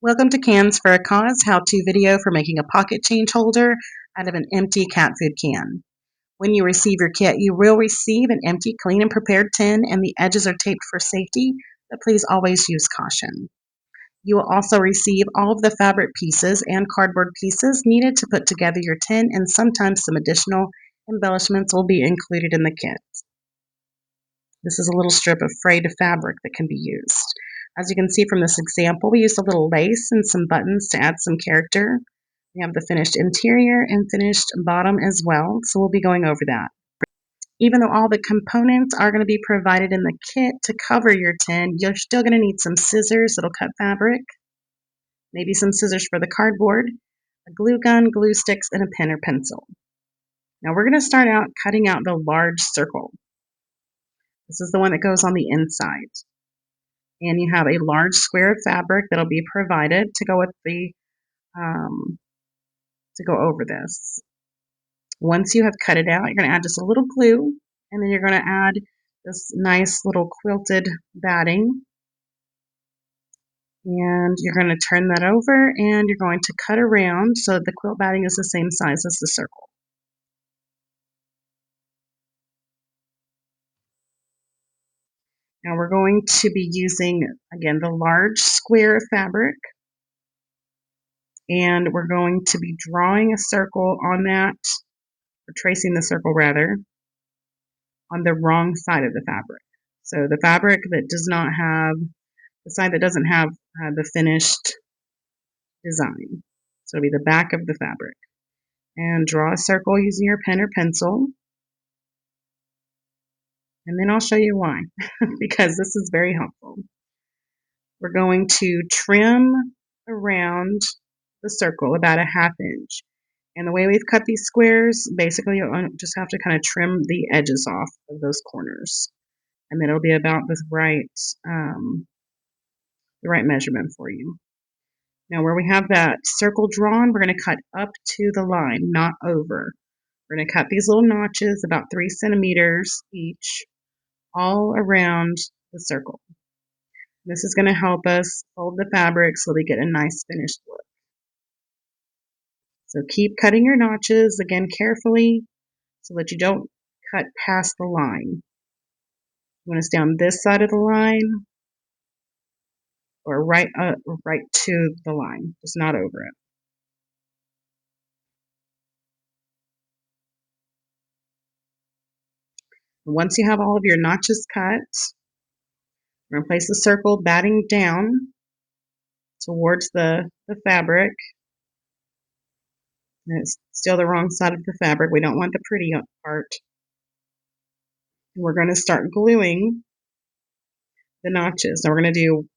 Welcome to Cans for a Cause how-to video for making a pocket change holder out of an empty cat food can. When you receive your kit, you will receive an empty, clean, and prepared tin, and the edges are taped for safety, but please always use caution. You will also receive all of the fabric pieces and cardboard pieces needed to put together your tin, and sometimes some additional embellishments will be included in the kit. This is a little strip of frayed fabric that can be used. As you can see from this example, we used a little lace and some buttons to add some character. We have the finished interior and finished bottom as well, so we'll be going over that. Even though all the components are going to be provided in the kit to cover your tin, you're still going to need some scissors that'll cut fabric, maybe some scissors for the cardboard, a glue gun, glue sticks, and a pen or pencil. Now we're going to start out cutting out the large circle. This is the one that goes on the inside. And you have a large square of fabric that'll be provided to go with the to go over this. Once you have cut it out, you're going to add just a little glue, and then you're going to add this nice little quilted batting, and you're going to turn that over, and you're going to cut around so the quilt batting is the same size as the circle. Now we're going to be using, again, the large square of fabric, and we're going to be drawing a circle on that, or tracing the circle rather, on the wrong side of the fabric. So the fabric that does not have, the side that doesn't have the finished design. So it'll be the back of the fabric. And draw a circle using your pen or pencil. And then I'll show you why, because this is very helpful. We're going to trim around the circle about a 1/2 inch. And the way we've cut these squares, basically you'll just have to kind of trim the edges off of those corners. And then it'll be about the right measurement for you. Now where we have that circle drawn, we're going to cut up to the line, not over. We're going to cut these little notches about 3 centimeters each, all around the circle. This is going to help us fold the fabric so we get a nice finished look. So keep cutting your notches, again, carefully so that you don't cut past the line. You want to stay on this side of the line or right to the line, just not over it. Once you have all of your notches cut, we're going to place the circle batting down towards the fabric. And it's still the wrong side of the fabric. We don't want the pretty part. And we're going to start gluing the notches. So we're going to do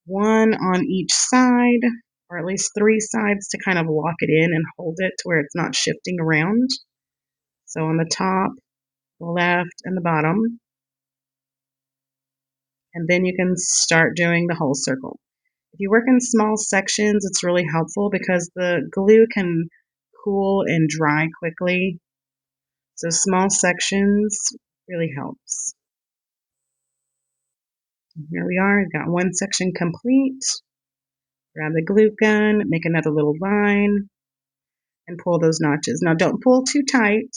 1 on each side, or at least 3 sides to kind of lock it in and hold it to where it's not shifting around. So on the top, the left, and the bottom. And then you can start doing the whole circle. If you work in small sections, it's really helpful because the glue can cool and dry quickly. So small sections really helps. And here we are, I've got 1 section complete. Grab the glue gun, make another little line, and pull those notches. Now don't pull too tight,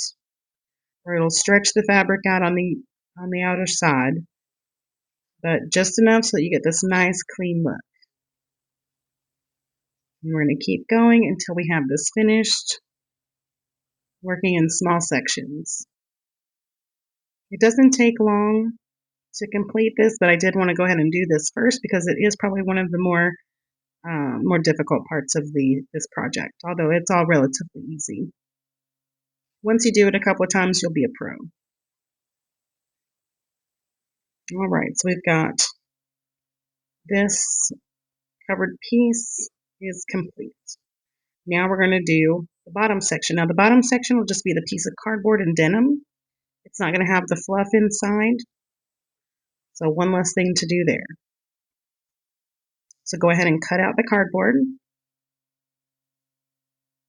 or it'll stretch the fabric out on the outer side, but just enough so that you get this nice clean look. And we're going to keep going until we have this finished, working in small sections. It doesn't take long to complete this, but I did want to go ahead and do this first because it is probably one of the more difficult parts of this project, although it's all relatively easy. Once you do it a couple of times, you'll be a pro. All right, so we've got this covered piece is complete. Now we're going to do the bottom section. Now the bottom section will just be the piece of cardboard and denim. It's not going to have the fluff inside. So one less thing to do there. So go ahead and cut out the cardboard.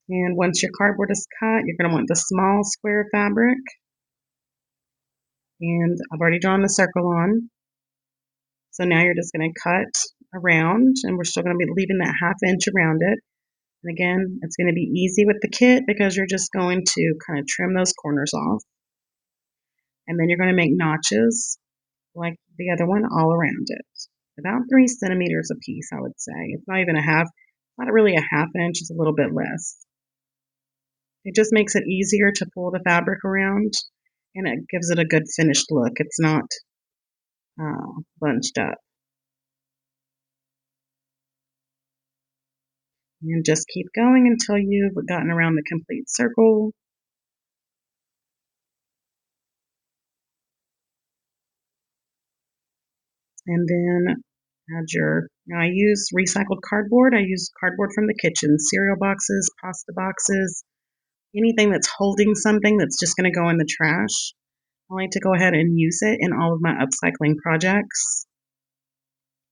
And once your cardboard is cut, you're going to want the small square of fabric. And I've already drawn the circle on. So now you're just going to cut around, and we're still going to be leaving that 1/2 inch around it. And again, it's going to be easy with the kit because you're just going to kind of trim those corners off. And then you're going to make notches like the other one all around it. About 3 centimeters a piece, I would say. It's not even a half, not really a 1/2 inch, it's a little bit less. It just makes it easier to pull the fabric around, and it gives it a good finished look. It's not bunched up. And just keep going until you've gotten around the complete circle. And then now I use recycled cardboard. I use cardboard from the kitchen, cereal boxes, pasta boxes, anything that's holding something that's just going to go in the trash. I like to go ahead and use it in all of my upcycling projects.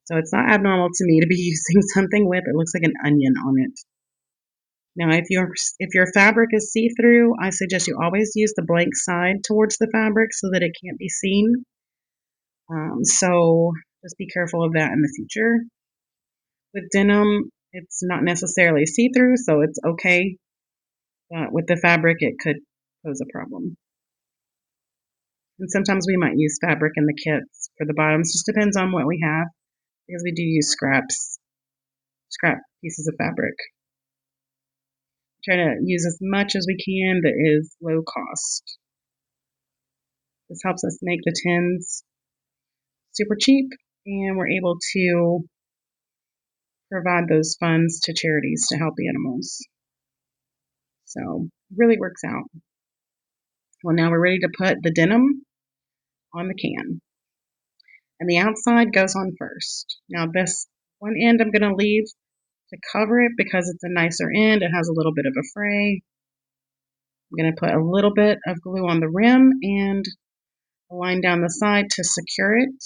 So it's not abnormal to me to be using something with, it looks like an onion on it. Now, if your fabric is see-through, I suggest you always use the blank side towards the fabric so that it can't be seen. So just be careful of that in the future. With denim, it's not necessarily see-through, so it's okay. But with the fabric, it could pose a problem. And sometimes we might use fabric in the kits for the bottoms. Just depends on what we have, because we do use scrap pieces of fabric. Try to use as much as we can that is low cost. This helps us make the tins super cheap, and we're able to provide those funds to charities to help animals. So it really works out. Well, now we're ready to put the denim on the can. And the outside goes on first. Now this one end I'm going to leave to cover it because it's a nicer end. It has a little bit of a fray. I'm going to put a little bit of glue on the rim and a line down the side to secure it.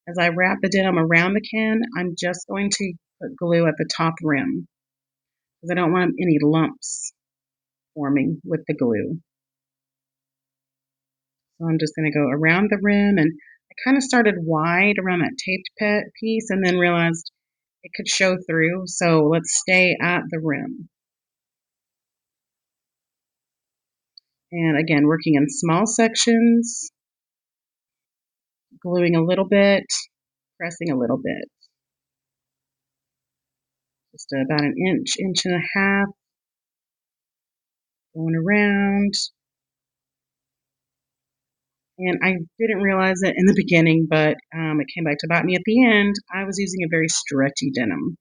As I wrap the denim around the can, I'm just going to put glue at the top rim because I don't want any lumps forming with the glue. So I'm just going to go around the rim, and I kind of started wide around that taped piece and then realized it could show through, so let's stay at the rim. And again, working in small sections, gluing a little bit, pressing a little bit. Just about an inch, inch and a half, going around. And I didn't realize it in the beginning, but it came back to bite me at the end. I was using a very stretchy denim.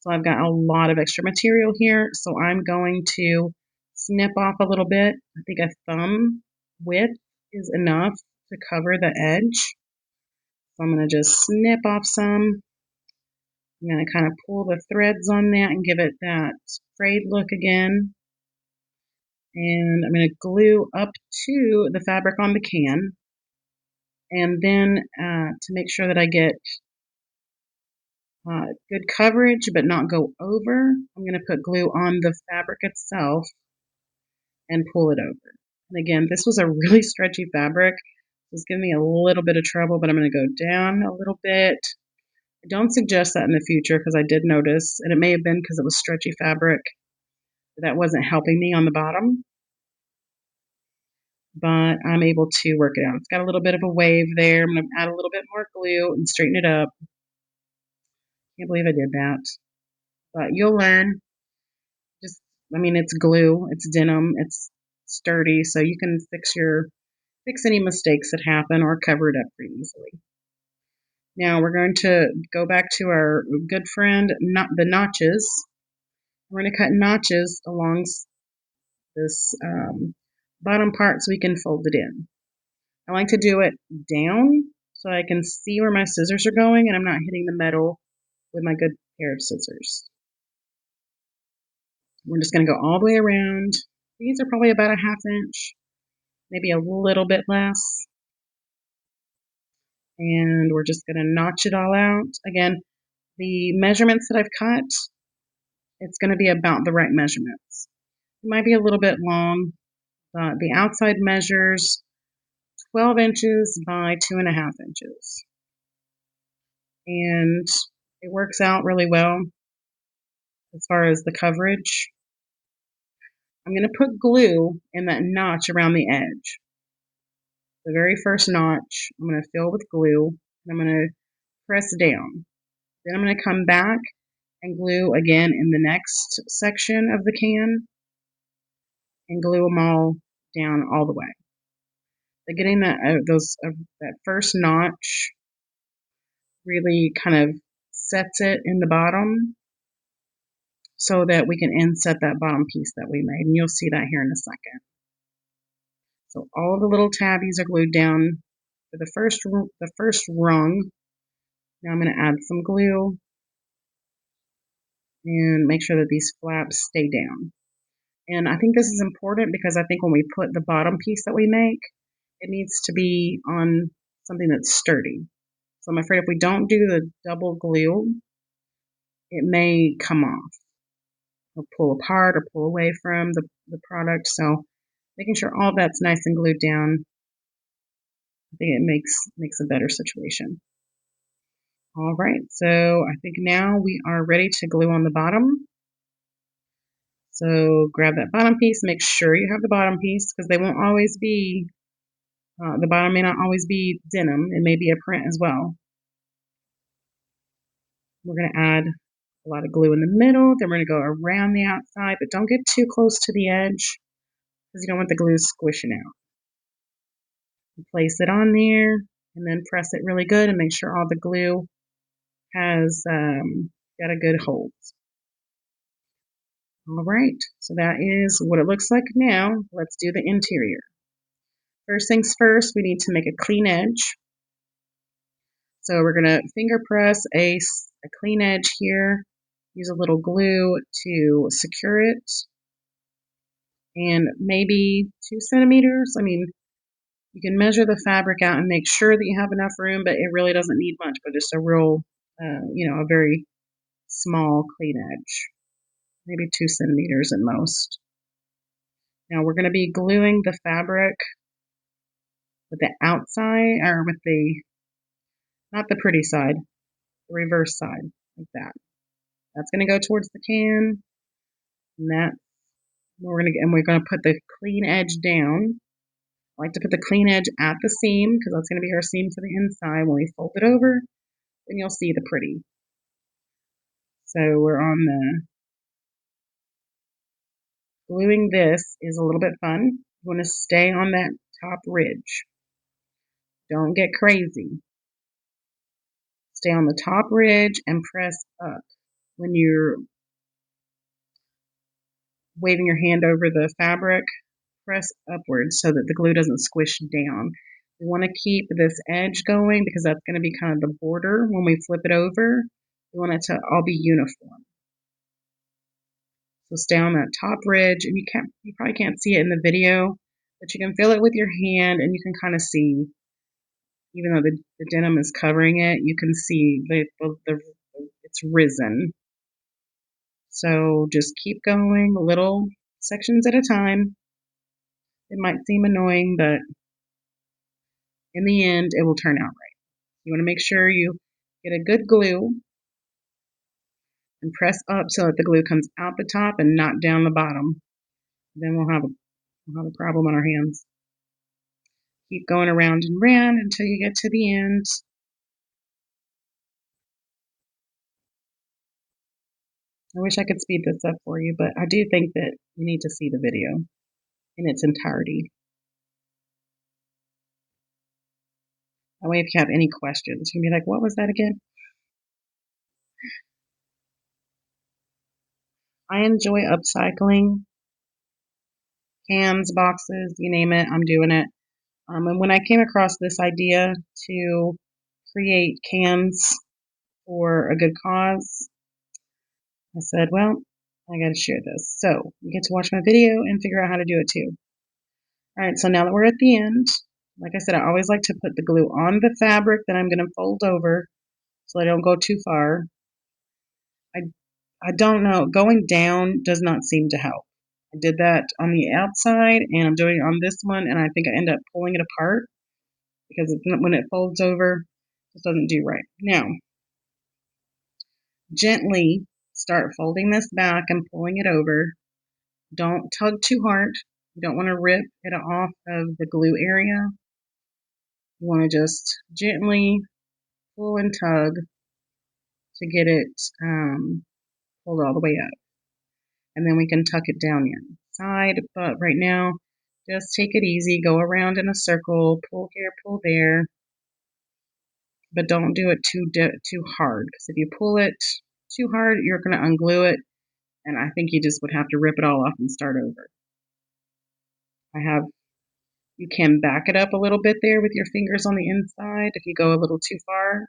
So I've got a lot of extra material here. So I'm going to snip off a little bit. I think a thumb width is enough to cover the edge. So I'm going to just snip off some. I'm going to kind of pull the threads on that and give it that frayed look again. And I'm going to glue up to the fabric on the can. And then to make sure that I get good coverage but not go over, I'm going to put glue on the fabric itself and pull it over. And again, this was a really stretchy fabric. It was giving me a little bit of trouble, but I'm going to go down a little bit. I don't suggest that in the future because I did notice, and it may have been because it was stretchy fabric, that wasn't helping me on the bottom. But I'm able to work it out. It's got a little bit of a wave there. I'm going to add a little bit more glue and straighten it up. Can't believe I did that. But you'll learn. It's glue, it's denim, it's sturdy, so you can fix any mistakes that happen or cover it up pretty easily. Now we're going to go back to our good friend, the notches. We're going to cut notches along this bottom part so we can fold it in. I like to do it down so I can see where my scissors are going and I'm not hitting the metal with my good pair of scissors. We're just going to go all the way around. These are probably about a 1/2 inch, maybe a little bit less. And we're just going to notch it all out. Again, the measurements that I've cut, it's going to be about the right measurements. It might be a little bit long, but the outside measures 12 inches by 2.5 inches. and it works out really well as far as the coverage. I'm going to put glue in that notch around the edge. The very first notch, I'm going to fill with glue, and I'm going to press down. Then I'm going to come back and glue again in the next section of the can and glue them all down all the way. So getting that first notch really kind of sets it in the bottom so that we can inset that bottom piece that we made, and you'll see that here in a second. So all the little tabbies are glued down for the first rung. Now I'm going to add some glue and make sure that these flaps stay down. And I think this is important because I think when we put the bottom piece that we make, it needs to be on something that's sturdy. So I'm afraid if we don't do the double glue, it may come off or pull apart or pull away from the product. So making sure all that's nice and glued down, I think it makes a better situation. All right, so I think now we are ready to glue on the bottom. So grab that bottom piece, make sure you have the bottom piece because they won't always be, the bottom may not always be denim. It may be a print as well. We're going to add a lot of glue in the middle. Then we're going to go around the outside, but don't get too close to the edge because you don't want the glue squishing out. Place it on there and then press it really good and make sure all the glue has got a good hold. All right, so that is what it looks like now. Let's do the interior. First things first, we need to make a clean edge. So we're going to finger press a clean edge here. Use a little glue to secure it. And maybe 2 centimeters. I mean, you can measure the fabric out and make sure that you have enough room, but it really doesn't need much, but just a real, a very small clean edge. Maybe 2 centimeters at most. Now we're going to be gluing the fabric with the outside, or with not the pretty side, the reverse side, like that. That's going to go towards the can, and we're going to put the clean edge down. I like to put the clean edge at the seam because that's going to be our seam to the inside. When we fold it over, then you'll see the pretty. So we're on the gluing. This is a little bit fun. You want to stay on that top ridge. Don't get crazy. Stay on the top ridge and press up. When you're waving your hand over the fabric, press upwards so that the glue doesn't squish down. We want to keep this edge going because that's going to be kind of the border when we flip it over. We want it to all be uniform. So stay on that top ridge, and you probably can't see it in the video, but you can feel it with your hand, and you can kind of see, even though the denim is covering it, you can see it's risen. So just keep going, little sections at a time. It might seem annoying, but in the end, it will turn out right. You want to make sure you get a good glue and press up so that the glue comes out the top and not down the bottom. Then we'll have a problem on our hands. Keep going around and round until you get to the end. I wish I could speed this up for you, but I do think that you need to see the video in its entirety. That way, if you have any questions, you can be like, what was that again? I enjoy upcycling. Cans, boxes, you name it, I'm doing it. And when I came across this idea to create cans for a good cause, I said, well, I got to share this. So you get to watch my video and figure out how to do it too. All right, so now that we're at the end, like I said, I always like to put the glue on the fabric that I'm going to fold over so I don't go too far. I don't know, going down does not seem to help. I did that on the outside, and I'm doing it on this one, and I think I end up pulling it apart because when it folds over, it just doesn't do right. Now, Gently start folding this back and pulling it over. Don't tug too hard. You don't want to rip it off of the glue area. You want to just gently pull and tug to get it pulled all the way up. And then we can tuck it down inside. But right now, just take it easy. Go around in a circle. Pull here, pull there. But don't do it too hard. Because if you pull it too hard, you're going to unglue it. And I think you just would have to rip it all off and start over. You can back it up a little bit there with your fingers on the inside if you go a little too far.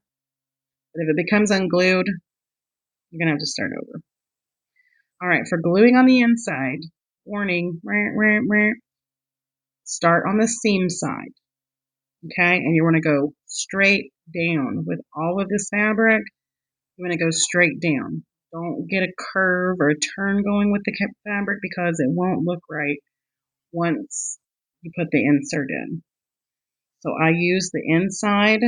But if it becomes unglued, you're going to have to start over. All right, for gluing on the inside, warning, start on the seam side, okay? And you want to go straight down with all of this fabric. You want to go straight down. Don't get a curve or a turn going with the fabric because it won't look right once you put the insert in. So I use the inside.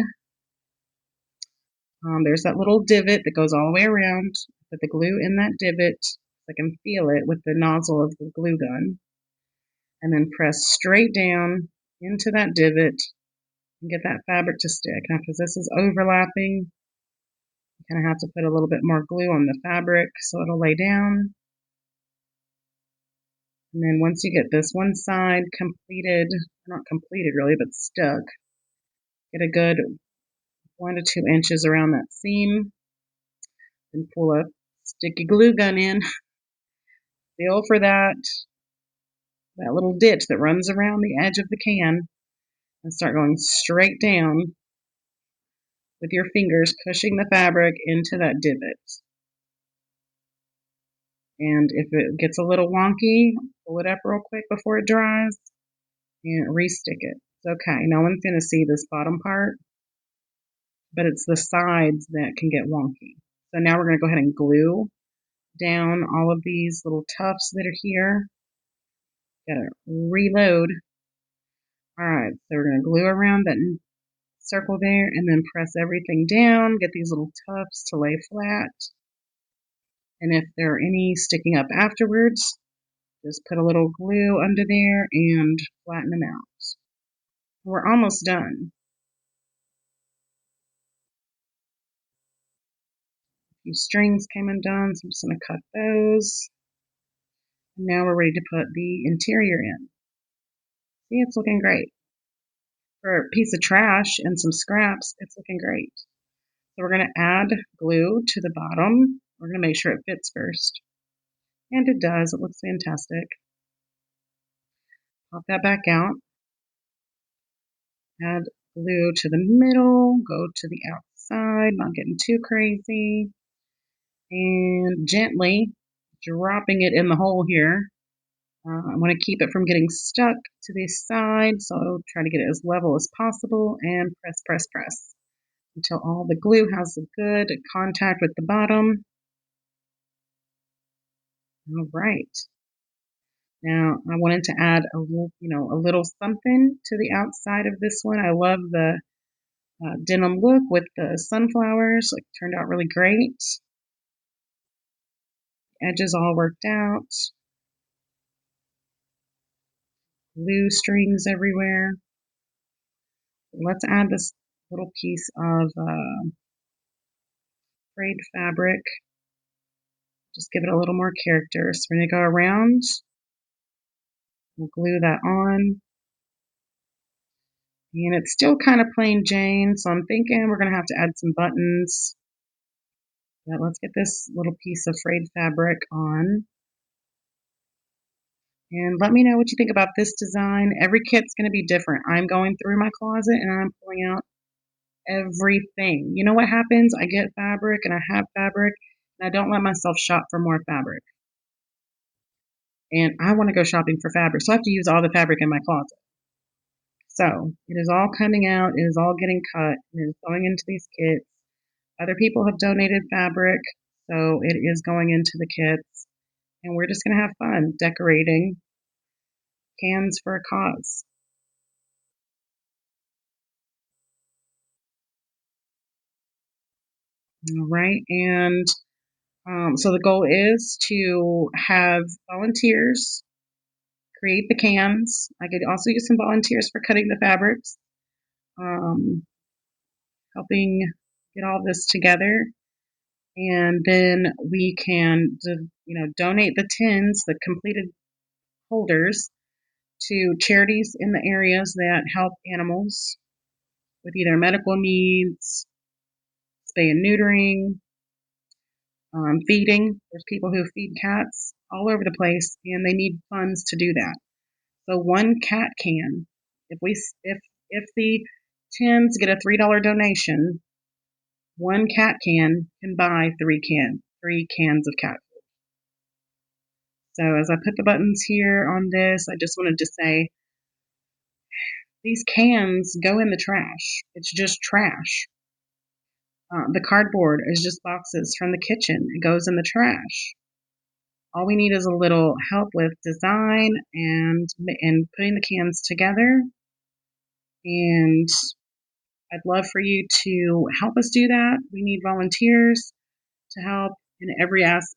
There's that little divot that goes all the way around. Put the glue in that divot so I can feel it with the nozzle of the glue gun. And then press straight down into that divot and get that fabric to stick. Now, because this is overlapping, you kind of have to put a little bit more glue on the fabric so it'll lay down. And then once you get this one side completed, not completed really, but stuck, get a good 1 to 2 inches around that seam. Then pull a sticky glue gun in. Feel for that little ditch that runs around the edge of the can and start going straight down with your fingers, pushing the fabric into that divot. And if it gets a little wonky, pull it up real quick before it dries and restick it. It's okay. No one's going to see this bottom part, but it's the sides that can get wonky. So now we're going to go ahead and glue down all of these little tufts that are here. Gotta reload. All right, so we're going to glue around that circle there and then press everything down. Get these little tufts to lay flat. And if there are any sticking up afterwards, just put a little glue under there and flatten them out. We're almost done. A few strings came undone, so I'm just going to cut those. And now we're ready to put the interior in. See, it's looking great. For a piece of trash and some scraps, it's looking great. So we're going to add glue to the bottom. We're going to make sure it fits first. And it does. It looks fantastic. Pop that back out. Add glue to the middle. Go to the outside, not getting too crazy. And gently dropping it in the hole here. I want to keep it from getting stuck to the side, so try to get it as level as possible and press, press, press until all the glue has a good contact with the bottom. All right. Now I wanted to add a little something to the outside of this one. I love the denim look with the sunflowers. Like, turned out really great. Edges all worked out. Glue strings everywhere. Let's add this little piece of frayed fabric. Just give it a little more character. So we're going to go around. We'll glue that on. And it's still kind of plain Jane, so I'm thinking we're going to have to add some buttons. But let's get this little piece of frayed fabric on. And let me know what you think about this design. Every kit's going to be different. I'm going through my closet and I'm pulling out everything. You know what happens? I get fabric and I have fabric and I don't let myself shop for more fabric. And I want to go shopping for fabric, so I have to use all the fabric in my closet. So it is all coming out. It is all getting cut. It is going into these kits. Other people have donated fabric, so it is going into the kits. And we're just going to have fun decorating cans for a cause. All right, and So the goal is to have volunteers create the cans. I could also use some volunteers for cutting the fabrics, helping get all this together. And then we can, donate the tins, the completed holders, to charities in the areas that help animals with either medical needs, spay and neutering, feeding. There's people who feed cats all over the place, and they need funds to do that. So one cat can, if the tins get a $3 donation, one cat can buy three cans of cat food. So as I put the buttons here on this, I just wanted to say these cans go in the trash. It's just trash. The cardboard is just boxes from the kitchen. It goes in the trash. All we need is a little help with design and putting the cans together. And I'd love for you to help us do that. We need volunteers to help in every aspect.